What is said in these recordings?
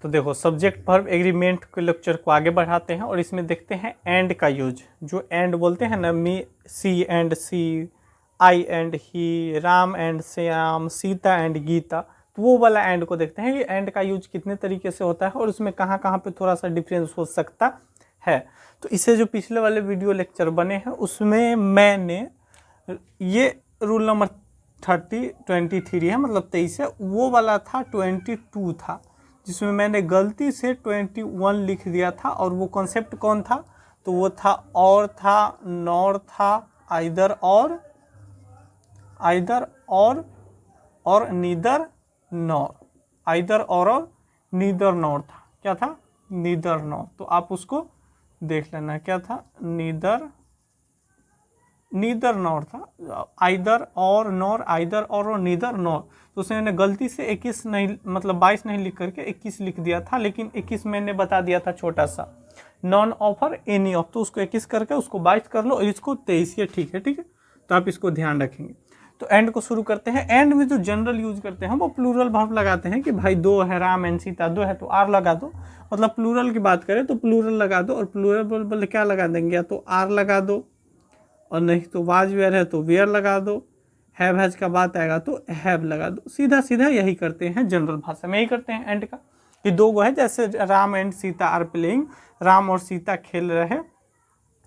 तो देखो subject verb agreement के लेक्चर को आगे बढ़ाते हैं और इसमें देखते हैं एंड का यूज। जो एंड बोलते हैं ना, me C and C, I and he, Ram and Shyam, Sita and Gita, तो वो वाला एंड को देखते हैं कि एंड का यूज कितने तरीके से होता है और उसमें कहाँ कहाँ पे थोड़ा सा डिफरेंस हो सकता है। तो इससे जो पिछले वाले वीडियो लेक्चर बने हैं उसमें मैंने ये रूल नंबर 23 है, मतलब 23 है, वो वाला था 22 था, जिसमें मैंने गलती से 21 लिख दिया था। और वो कॉन्सेप्ट कौन था, तो वो था और था, नॉर था, आइदर और नीदर नॉर, आइदर और नीदर नॉर था। क्या था, नीदर नॉर। तो आप उसको देख लेना क्या था, नीदर नॉर था, आइदर और नॉर, आइदर और नीदर नॉर। तो उसने मैंने गलती से 21 नहीं, मतलब 22 नहीं लिख करके 21 लिख दिया था, लेकिन 21 मैंने बता दिया था छोटा सा, नॉन ऑफर एनी ऑफ, तो उसको 21 करके उसको 22 कर लो और इसको 23, ये ठीक है, ठीक है। तो आप इसको ध्यान रखेंगे। तो एंड को शुरू करते हैं। एंड में जो जनरल यूज करते हैं वो प्लूरल वर्ब लगाते हैं कि भाई दो है, राम एंड सीता, दो है तो आर लगा दो, मतलब प्लूरल की बात करें तो प्लूरल लगा दो, और प्लूरल क्या लगा देंगे, या तो आर लगा दो, और नहीं तो वाज वेयर है तो वेयर लगा दो, हैव हैज का बात आएगा तो हैव लगा दो। सीधा सीधा यही करते हैं, जनरल भाषा में यही करते हैं एंड का। कि दो गो है, जैसे Ram and Sita are playing, Ram और सीता खेल रहे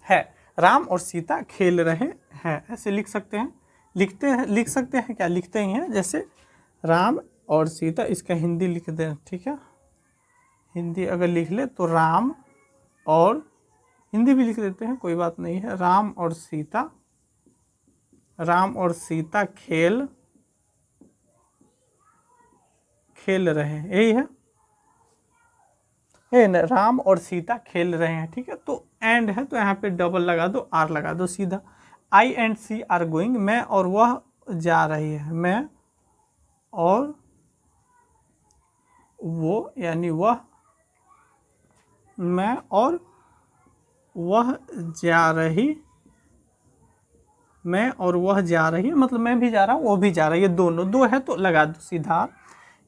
हैं, राम और सीता खेल रहे हैं, ऐसे लिख सकते हैं, लिख सकते हैं, क्या लिखते ही हैं, जैसे राम और सीता, इसका हिंदी लिख दें, ठीक है, हिंदी अगर लिख ले तो राम और, हिंदी भी लिख देते हैं कोई बात नहीं है, राम और सीता खेल रहे हैं, यही है ना, राम और सीता खेल रहे हैं, ठीक है। तो एंड है तो यहाँ पे डबल लगा दो, आर लगा दो सीधा। आई एंड सी आर गोइंग, मैं और वह जा रही है, मैं और वो, यानी वह, मैं और वह जा रही, मैं और वह जा रही है, मतलब मैं भी जा रहा हूँ वो भी जा रही है, दोनों, दो है तो लगा दो सीधा।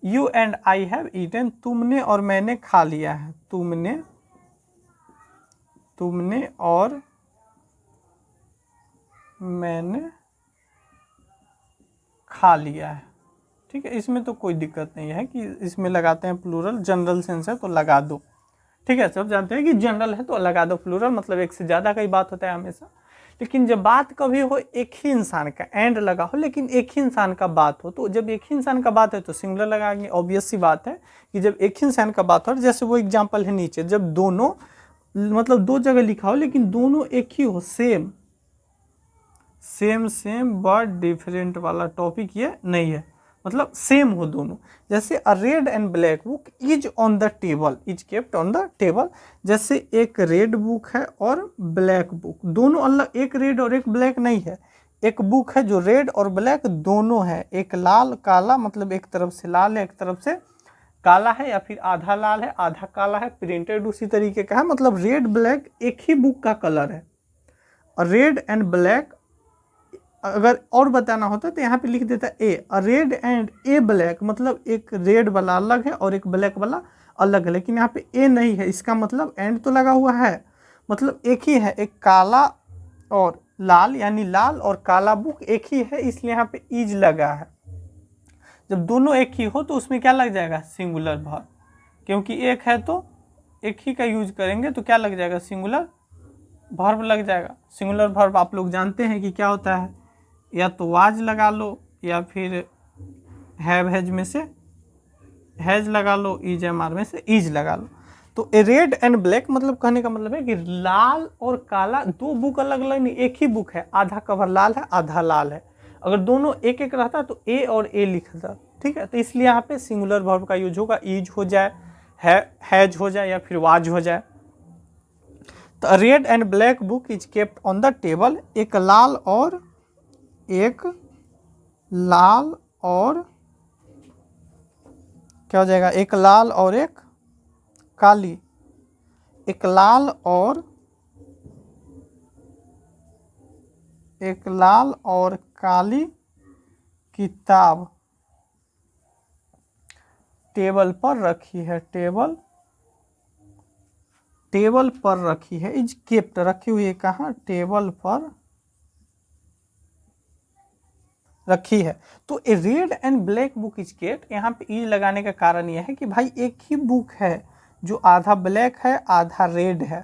You and I have eaten, तुमने और मैंने खा लिया है, तुमने और मैंने खा लिया है, ठीक है। इसमें तो कोई दिक्कत नहीं है कि इसमें लगाते हैं प्लूरल, जनरल सेंस है तो लगा दो, ठीक है। सब जानते हैं कि जनरल है तो लगा दो प्लूरल, मतलब एक से ज़्यादा का ही बात होता है हमेशा। लेकिन जब बात कभी हो एक ही इंसान का, एंड लगा हो लेकिन एक ही इंसान का बात हो, तो जब एक ही इंसान का बात है तो सिंगुलर लगाएंगे, ऑब्वियस सी बात है कि जब एक ही इंसान का बात हो, जैसे वो एग्जाम्पल है नीचे, जब दोनों, मतलब दो जगह लिखा हो लेकिन दोनों एक ही हो, सेम बट डिफरेंट वाला टॉपिक ये नहीं है, मतलब सेम हो दोनों। जैसे a red and black book is on the table, is kept on the table, जैसे एक रेड बुक है और ब्लैक बुक, दोनों अलग, एक रेड और एक ब्लैक नहीं है, एक बुक है जो रेड और ब्लैक दोनों है, एक लाल काला, मतलब एक तरफ से लाल है एक तरफ से काला है, या फिर आधा लाल है आधा काला है, प्रिंटेड उसी तरीके का है, मतलब रेड ब्लैक एक ही बुक का कलर है। और रेड एंड ब्लैक अगर और बताना होता तो यहाँ पे लिख देता ए, अ रेड एंड ए ब्लैक, मतलब एक रेड वाला अलग है और एक ब्लैक वाला अलग है, लेकिन यहाँ पे ए नहीं है, इसका मतलब एंड तो लगा हुआ है, मतलब एक ही है, एक काला और लाल, यानी लाल और काला बुक एक ही है, इसलिए यहाँ पे इज लगा है। जब दोनों एक ही हो तो उसमें क्या लग जाएगा, सिंगुलर वर्ब, क्योंकि एक है तो एक ही का यूज करेंगे तो क्या लग जाएगा, सिंगुलर वर्ब लग जाएगा। सिंगुलर वर्ब आप लोग जानते हैं कि क्या होता है, या तो वाज लगा लो, या फिर हैव हैज में से हैज लगा लो, इज एम आर में से इज लगा लो। तो ए रेड एंड ब्लैक, मतलब कहने का मतलब है कि लाल और काला दो बुक अलग अलग नहीं, एक ही बुक है, आधा कवर लाल है आधा लाल है, अगर दोनों एक एक रहता तो ए और ए लिखता, ठीक है। तो इसलिए यहाँ पे सिंगुलर वर्ब का यूज होगा, इज हो जाए, हैज हो जाए, या फिर वाज हो जाए। तो red and black book is kept on the table, एक लाल और क्या हो जाएगा, एक लाल और एक काली, एक लाल और काली किताब टेबल पर रखी है, टेबल पर रखी है, इज केप्ट रखी हुई है कहाँ, टेबल पर रखी है। तो a red and black book is kept, यहाँ पे इज लगाने का कारण यह है कि भाई एक ही बुक है जो आधा ब्लैक है आधा रेड है,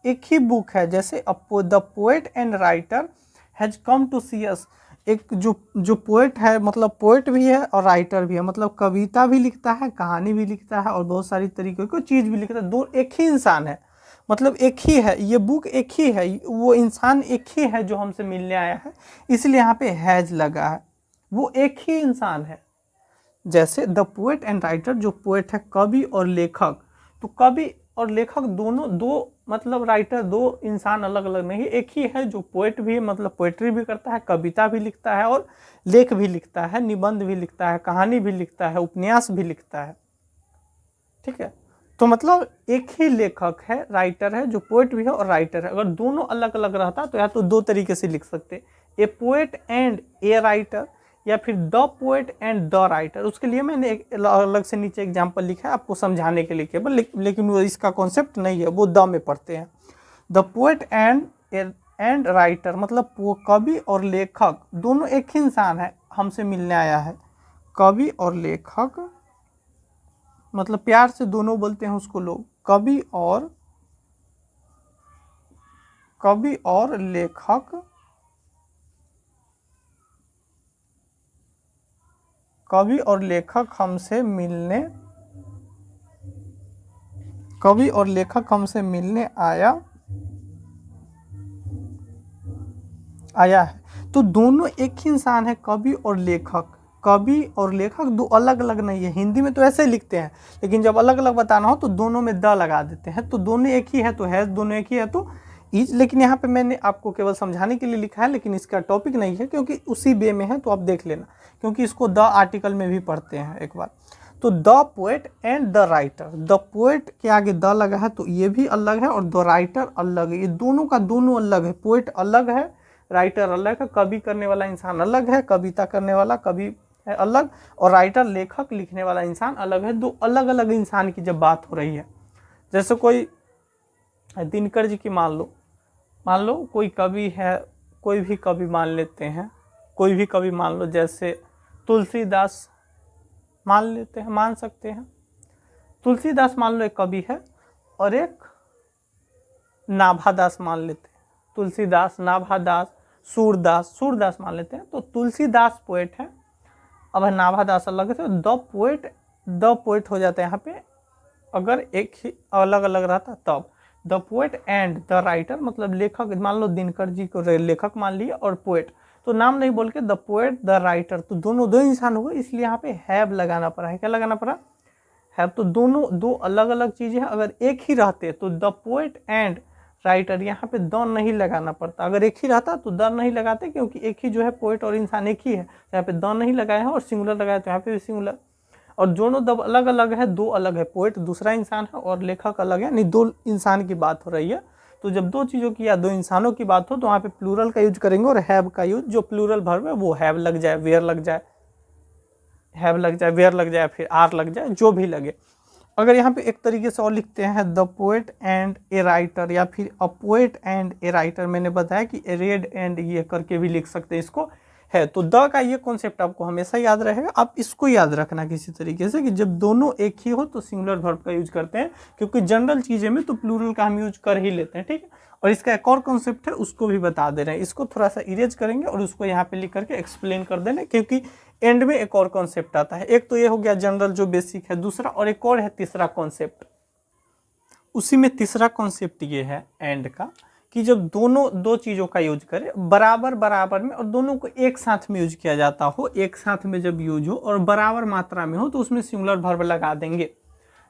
एक ही बुक है। जैसे the poet and writer has come to see us, एक जो पोएट है मतलब पोएट भी है और राइटर भी है, मतलब कविता भी लिखता है, कहानी भी लिखता है और बहुत सारी तरीके की चीज़ भी लिखता है। दो एक ही इंसान है, मतलब एक ही है, ये बुक एक ही है, वो इंसान एक ही है जो हमसे मिलने आया है, इसलिए यहाँ पे हैज लगा है, वो एक ही इंसान है। जैसे द पोएट एंड राइटर, जो पोएट है कवि और लेखक, तो कवि और लेखक दोनों दो मतलब राइटर दो इंसान अलग अलग नहीं, एक ही है जो पोएट भी है, मतलब पोएट्री भी करता है, कविता भी लिखता है और लेख भी लिखता है, निबंध भी लिखता है, कहानी भी लिखता है, उपन्यास भी लिखता है। ठीक है, तो मतलब एक ही लेखक है, राइटर है, जो पोएट भी है और राइटर है। अगर दोनों अलग अलग रहता तो या तो दो तरीके से लिख सकते, ए पोएट एंड ए राइटर, या फिर the poet and the writer. उसके लिए मैंने एक अलग से नीचे एग्जाम्पल लिखा है आपको समझाने के लिए केवल, लेकिन वो इसका कॉन्सेप्ट नहीं है, वो द में पढ़ते हैं। द पोएट एंड राइटर मतलब वो कवि और लेखक दोनों एक ही इंसान है, हमसे मिलने आया है। कवि और लेखक मतलब प्यार से दोनों बोलते हैं उसको लोग, कवि और लेखक, कवि और लेखक हमसे मिलने आया है। तो दोनों एक ही इंसान है, कवि और लेखक दो अलग अलग नहीं है। हिंदी में तो ऐसे ही लिखते हैं, लेकिन जब अलग अलग बताना हो तो दोनों में द लगा देते हैं। तो दोनों एक ही है तो हैज, दोनों एक ही है तो इज। लेकिन यहाँ पे मैंने आपको केवल समझाने के लिए लिखा है, लेकिन इसका टॉपिक नहीं है क्योंकि उसी वे में है, तो आप देख लेना, क्योंकि इसको द आर्टिकल में भी पढ़ते हैं एक बार। तो the poet and the writer, the poet के आगे द लगा है तो ये भी अलग है, और द राइटर अलग है, ये दोनों का दोनों अलग है। पोएट अलग है, राइटर अलग है, कवि करने वाला इंसान अलग है, कविता करने वाला कवि है अलग, और राइटर लेखक लिखने वाला इंसान अलग है। दो अलग अलग इंसान की जब बात हो रही है, जैसे कोई दिनकर जी की मान लो कोई कवि है, कोई भी कवि मान लेते हैं, कोई भी कवि मान लो, जैसे तुलसीदास मान सकते हैं। तुलसीदास मान लो एक कवि है, और एक नाभादास मान लेते हैं, तुलसीदास, नाभादास, सूरदास मान लेते हैं। तो तुलसीदास पोएट है, अब नाभादास अलग है, तो द पोएट हो जाता है यहाँ पे, अगर एक ही अलग अलग रहता तब। The poet and the writer मतलब लेखक, मान लो दिनकर जी को लेखक मान लिया और पोएट, तो नाम नहीं बोल के द पोएट द राइटर, तो दोनों दो इंसान हो गए, इसलिए यहाँ पे हैव लगाना पड़ा है। क्या लगाना पड़ा? हैव। तो दोनों दो अलग अलग चीजें हैं, अगर एक ही रहते तो द पोएट एंड राइटर, यहाँ पे द नहीं लगाना पड़ता। अगर एक ही रहता तो द नहीं लगाते, क्योंकि एक ही जो है पोएट और इंसान एक ही है, यहाँ पे द नहीं लगाया है, और सिंगुलर लगाया तो यहाँ पे भी सिंगुलर। और दोनों दब अलग अलग है, दो अलग है, पोएट दूसरा इंसान है और लेखक अलग है, नहीं दो इंसान की बात हो रही है। तो जब दो चीज़ों की या दो इंसानों की बात हो तो वहाँ पे प्लूरल का यूज करेंगे, और हैव का यूज, जो प्लूरल वर्ब है वो हैव लग जाए, वेयर लग जाए, हैव लग जाए, वेयर लग जाए, फिर आर लग जाए, जो भी लगे। अगर यहाँ पे एक तरीके से और लिखते हैं, the poet and a writer, या फिर a poet and a writer, मैंने बताया कि ए रेड एंड ये करके भी लिख सकते हैं इसको, है। तो द का ये कॉन्सेप्ट आपको हमेशा याद रहेगा, आप इसको याद रखना किसी तरीके से, कि जब दोनों एक ही हो तो सिंगुलर वर्ब का यूज करते हैं, क्योंकि जनरल चीज़ें में तो प्लूरल का हम यूज कर ही लेते हैं। ठीक है, और इसका एक और कॉन्सेप्ट है, उसको भी बता दे रहे हैं, इसको थोड़ा सा इरेज करेंगे और उसको यहाँ पे लिख करके एक्सप्लेन कर देना, क्योंकि एंड में एक और कॉन्सेप्ट आता है। एक तो ये हो गया जनरल जो बेसिक है, दूसरा और एक और है तीसरा कॉन्सेप्ट। उसी में तीसरा कॉन्सेप्ट ये है एंड का, कि जब दोनों दो चीज़ों का यूज करें बराबर में, और दोनों को एक साथ में यूज किया जाता हो, एक साथ में जब यूज हो और बराबर मात्रा में हो, तो उसमें सिंगुलर वर्ब लगा देंगे।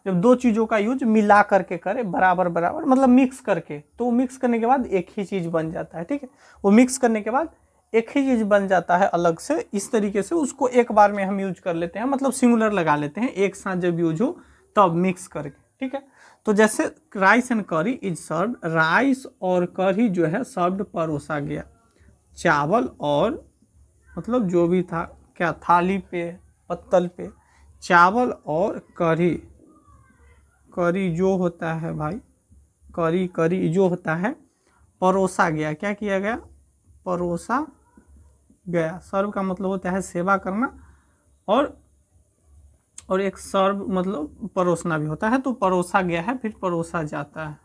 जब दो चीज़ों का यूज मिला करके करे, बराबर मतलब मिक्स करके, तो मिक्स करने के बाद एक ही चीज़ बन जाता है। ठीक है, वो मिक्स करने के बाद एक ही चीज़ बन जाता है अलग से। इस तरीके से उसको एक बार में हम यूज कर लेते हैं, मतलब सिंगुलर लगा लेते हैं, एक साथ जब यूज हो तब मिक्स करके। ठीक है, तो जैसे राइस एंड करी इज सर्व्ड, राइस और करी जो है सर्व्ड परोसा गया, चावल और मतलब जो भी था क्या थाली पे, पत्तल पे चावल और करी, करी जो होता है भाई, करी करी जो होता है परोसा गया। क्या किया गया? परोसा गया। सर्व का मतलब होता है सेवा करना, और एक सर्व मतलब परोसना भी होता है, तो परोसा गया है फिर परोसा जाता है,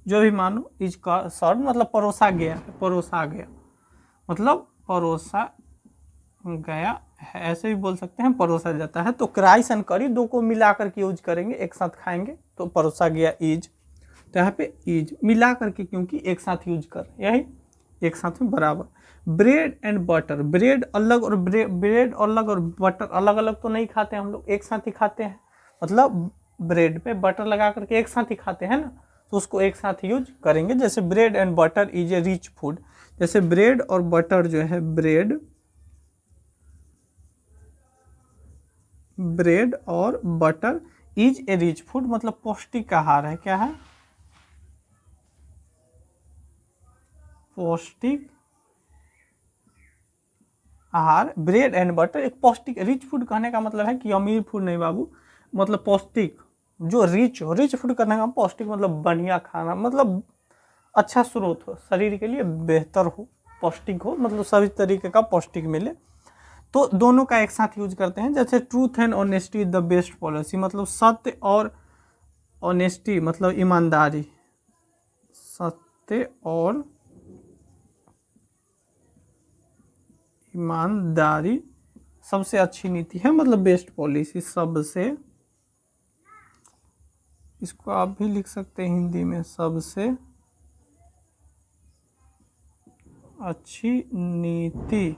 जो भी मानो। इज का सर्व मतलब परोसा गया, परोसा गया मतलब परोसा गया है, ऐसे भी बोल सकते हैं, परोसा जाता है। तो क्राइस एंड करी दो को मिला करके यूज करेंगे, एक साथ खाएंगे तो परोसा गया इज। तो यहाँ पे इज मिला करके, क्योंकि एक साथ यूज कर, यही एक साथ में बराबर। ब्रेड एंड बटर, ब्रेड अलग और ब्रेड अलग और बटर अलग अलग तो नहीं खाते हम लोग, एक साथ ही खाते हैं। मतलब ब्रेड पे बटर लगा करके एक साथ ही खाते हैं ना, तो उसको एक साथ यूज करेंगे। जैसे bread and butter is a rich food, जैसे ब्रेड और बटर जो है, ब्रेड और butter is a rich food मतलब पौष्टिक आहार है। क्या है? पौष्टिक आहार। ब्रेड एंड बटर एक पौष्टिक, रिच फूड कहने का मतलब है कि अमीर फूड नहीं बाबू, मतलब पौष्टिक, जो रिच हो। रिच फूड कहने का पौष्टिक मतलब बढ़िया खाना, मतलब अच्छा स्रोत हो, शरीर के लिए बेहतर हो, पौष्टिक हो, मतलब सभी तरीके का पौष्टिक मिले। तो दोनों का एक साथ यूज करते हैं। जैसे truth and honesty is the best policy, मतलब सत्य और ऑनेस्टी मतलब ईमानदारी, सत्य और ईमानदारी सबसे अच्छी नीति है, मतलब बेस्ट पॉलिसी सबसे, इसको आप भी लिख सकते हैं हिंदी में, सबसे अच्छी नीति,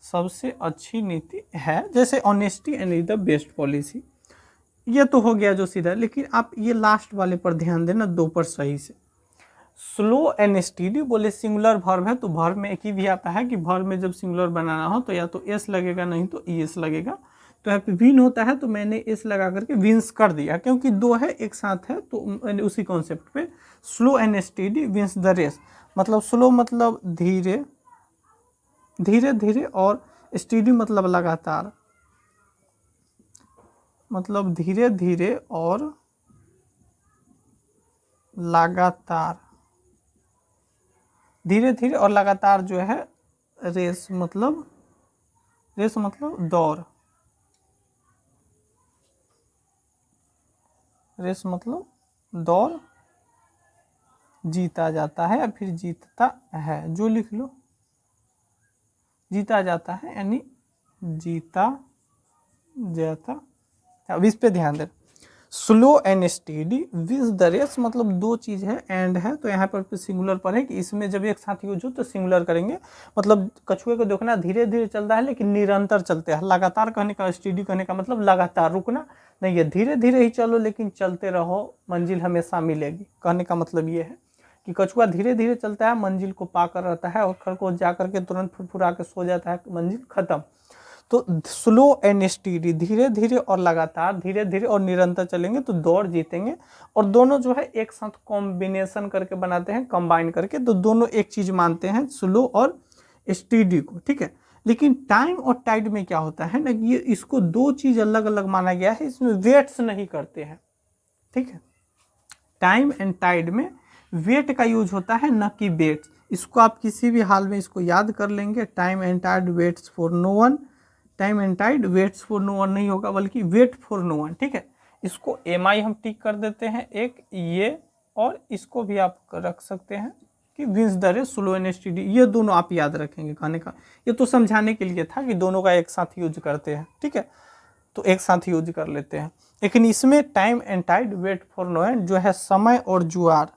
सबसे अच्छी नीति है। जैसे honesty and the best policy, ये तो हो गया जो सीधा। लेकिन आप ये लास्ट वाले पर ध्यान देना, दो पर सही से। स्लो एंड स्टीडी बोले सिंगुलर वर्ब है, तो वर्ब में एक ही भी आता है कि वर्ब में जब सिंगुलर बनाना हो तो या तो एस लगेगा, नहीं तो ई एस लगेगा। तो यहाँ पे विन होता है, तो मैंने एस लगा करके विंस कर दिया, क्योंकि दो है एक साथ है, तो मैंने उसी कॉन्सेप्ट पे slow and steady wins the race. मतलब स्लो मतलब धीरे धीरे धीरे, और स्टीडी मतलब लगातार, मतलब धीरे धीरे और लगातार, धीरे धीरे और लगातार जो है रेस मतलब दौड़, रेस मतलब दौड़ जीता जाता है या फिर जीतता है, जो लिख लो, जीता जाता है यानी जीता जाता। अब इस पे ध्यान दें, slow and steady wins the race मतलब दो चीज़ है, एंड है, तो यहाँ पर सिंगुलर पर है कि इसमें जब एक साथ यूज हो तो सिंगुलर करेंगे। मतलब कछुए को देखना धीरे धीरे चलता है लेकिन निरंतर चलते हैं। लगातार कहने का, स्टेडी कहने का मतलब लगातार, रुकना नहीं है, धीरे धीरे ही चलो लेकिन चलते रहो, मंजिल हमेशा मिलेगी। कहने का मतलब ये है कि कछुआ धीरे धीरे चलता है, मंजिल को पाकर रहता है, और खरगोश जा करके तुरंत फुरफुरा के सो जाता है, मंजिल खत्म। तो स्लो एंड स्टीडी धीरे धीरे और लगातार, धीरे धीरे और निरंतर चलेंगे तो दौड़ जीतेंगे। और दोनों जो है एक साथ कॉम्बिनेशन करके बनाते हैं, कंबाइन करके, तो दोनों एक चीज मानते हैं, स्लो और स्टीडी को, ठीक है। लेकिन टाइम और टाइड में क्या होता है ना, ये इसको दो चीज अलग अलग माना गया है, इसमें वेट्स नहीं करते हैं, ठीक है। टाइम एंड टाइड में वेट का यूज होता है, न कि वेट्स। इसको आप किसी भी हाल में इसको याद कर लेंगे, time and tide waits for no one, time and tide waits for no one नहीं होगा, बल्कि वेट फॉर नो वन, ठीक है। इसको एम आई हम टिक कर देते हैं एक ये, और इसको भी आप रख सकते हैं कि wins the race, slow and steady, ये दोनों आप याद रखेंगे। कहने का ये तो समझाने के लिए था कि दोनों का एक साथ यूज करते हैं, ठीक है, तो एक साथ यूज कर लेते हैं। लेकिन इसमें time and tide wait for no end जो है समय और जुआर,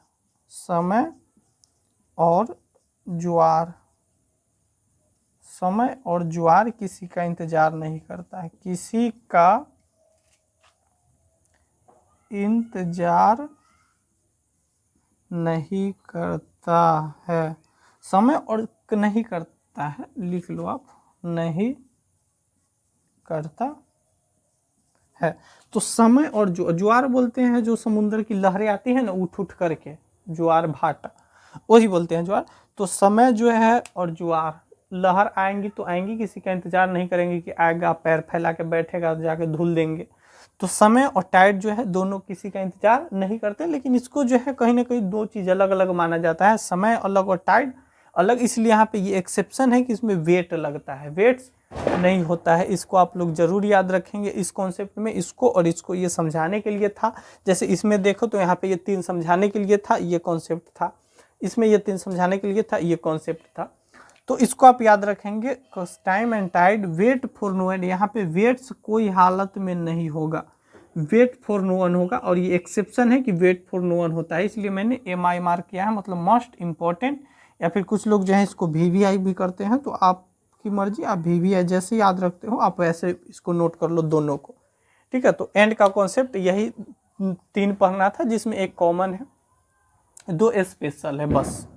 समय और जुआर, समय और जुआर किसी का इंतजार नहीं करता है, किसी का इंतजार नहीं करता है, समय और नहीं करता है, लिख लो आप, नहीं करता है। तो समय और ज्वार बोलते हैं, जो समुद्र की लहरें आती है ना उठ उठ करके, ज्वार भाटा, वही बोलते हैं ज्वार। तो समय जो है और ज्वार लहर आएंगी तो आएंगी, किसी का इंतजार नहीं करेंगे कि आएगा पैर फैला के बैठेगा जाके धुल देंगे। तो समय और टाइड जो है दोनों किसी का इंतजार नहीं करते, लेकिन इसको जो है कहीं ना कहीं दो चीज अलग अलग माना जाता है, समय अलग और टाइड अलग। इसलिए यहाँ पे ये एक्सेप्शन है कि इसमें वेट लगता है, वेट्स नहीं होता है। इसको आप लोग जरूर याद रखेंगे इस कॉन्सेप्ट में, इसको और इसको ये समझाने के लिए था। जैसे इसमें देखो तो यहाँ पे ये 3 समझाने के लिए था, ये कॉन्सेप्ट था, इसमें ये 3 समझाने के लिए था, ये कॉन्सेप्ट था। तो इसको आप याद रखेंगे, time and tide, wait for no one. यहाँ पे वेट्स कोई हालत में नहीं होगा, वेट फॉर नो वन होगा, और ये एक्सेप्शन है कि वेट फॉर नो वन होता है, इसलिए मैंने MI मार्क किया है, मतलब मोस्ट इंपॉर्टेंट। या फिर कुछ लोग जो है इसको VVI भी करते हैं, तो आपकी मर्जी, आप VVI जैसे याद रखते हो आप वैसे इसको नोट कर लो दोनों को, ठीक है। तो एंड का कॉन्सेप्ट यही 3 पढ़ना था, जिसमें एक कॉमन है, 2 स्पेशल है बस।